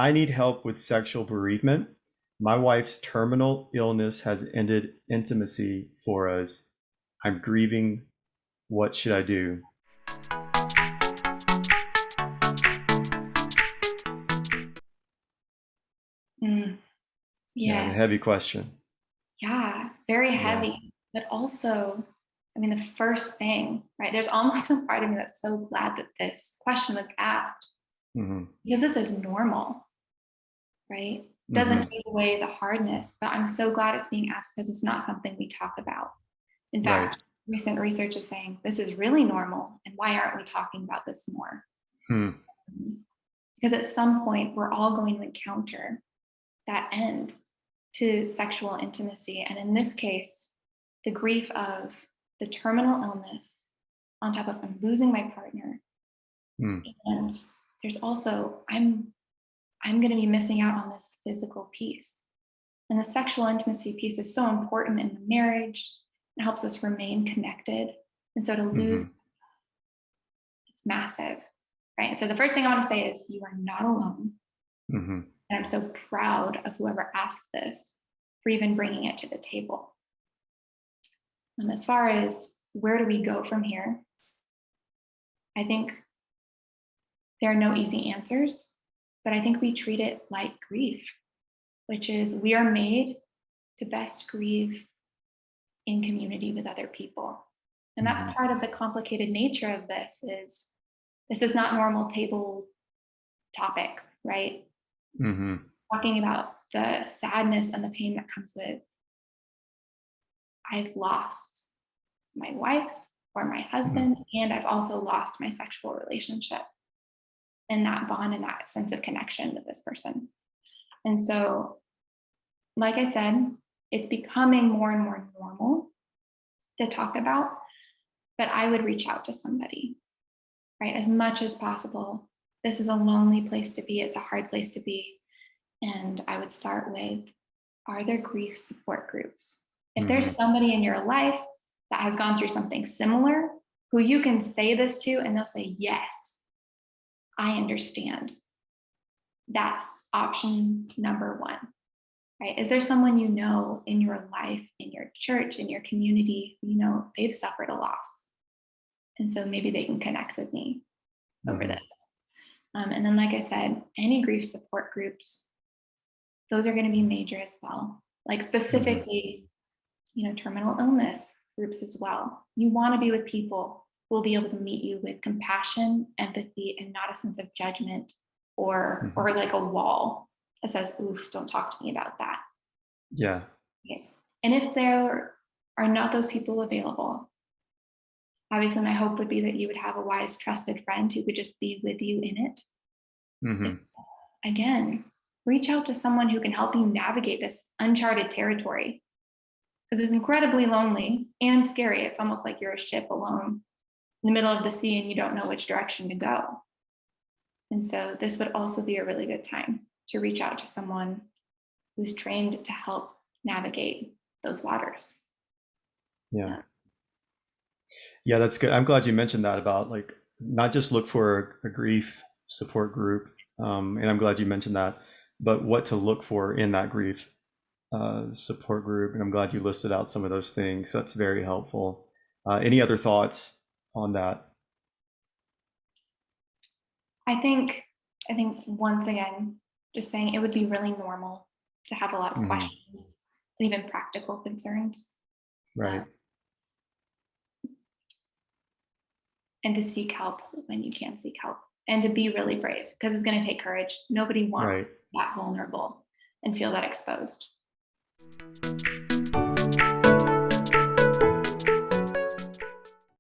I need help with sexual bereavement. My wife's terminal illness has ended intimacy for us. I'm grieving. What should I do? Mm, Yeah, the yeah, heavy question. yeah, very Yeah. heavy. But also, I mean, the first thing, right? There's almost a part of me that's so glad that this question was asked Hmm. because this is normal, right? Doesn't Hmm. take away the hardness, but I'm so glad it's being asked because it's not something we talk about. In Right. fact, recent research is saying this is really normal, and why aren't we talking about this more? Hmm. Because at some point, we're all going to encounter that end to sexual intimacy. And in this case, the grief of the terminal illness on top of I'm losing my partner. Hmm. And there's also I'm going to be missing out on this physical piece. And the sexual intimacy piece is so important in the marriage. It helps us remain connected. And so to lose, Hmm. it's massive. Right. So the first thing I want to say is you are not alone. Hmm. And I'm so proud of whoever asked this for even bringing it to the table. As far as where do we go from here, I think there are no easy answers, but I think we treat it like grief, which is we are made to best grieve in community with other people. And that's Hmm. part of the complicated nature of this is not normal table topic, right? Hmm. Talking about the sadness and the pain that comes with I've lost my wife or my husband, and I've also lost my sexual relationship and that bond and that sense of connection with this person. And so, like I said, it's becoming more and more normal to talk about, but I would reach out to somebody, right? As much as possible. This is a lonely place to be, it's a hard place to be. And I would start with are there grief support groups? If there's Hmm. somebody in your life that has gone through something similar, who you can say this to, and they'll say, yes, I understand. That's option number one, right? Is there someone you know in your life, in your church, in your community, you know, they've suffered a loss. And so maybe they can connect with me over Hmm. this. And then, like I said, any grief support groups, those are going to be major as well. Like Hmm. specifically, you know, terminal illness groups as well. You want to be with people who will be able to meet you with compassion, empathy, and not a sense of judgment Hmm. or like a wall that says, oof, don't talk to me about that. Yeah. Okay. And if there are not those people available, obviously my hope would be that you would have a wise, trusted friend who could just be with you in it. If, Hmm. again, reach out to someone who can help you navigate this uncharted territory because it's incredibly lonely and scary. It's almost like you're a ship alone in the middle of the sea and you don't know which direction to go. And so this would also be a really good time to reach out to someone who's trained to help navigate those waters. Yeah. Yeah. Yeah, that's good. I'm glad you mentioned that about like not just look for a grief support group, and I'm glad you mentioned that, but what to look for in that grief support group. And I'm glad you listed out some of those things. That's very helpful. Any other thoughts on that? I think I think once again, just saying it would be really normal to have a lot of Hmm. questions and even practical concerns. Uh, Right. and to seek help when you can seek help and to be really brave because it's going to take courage. Nobody wants Right. to be that vulnerable and feel that exposed.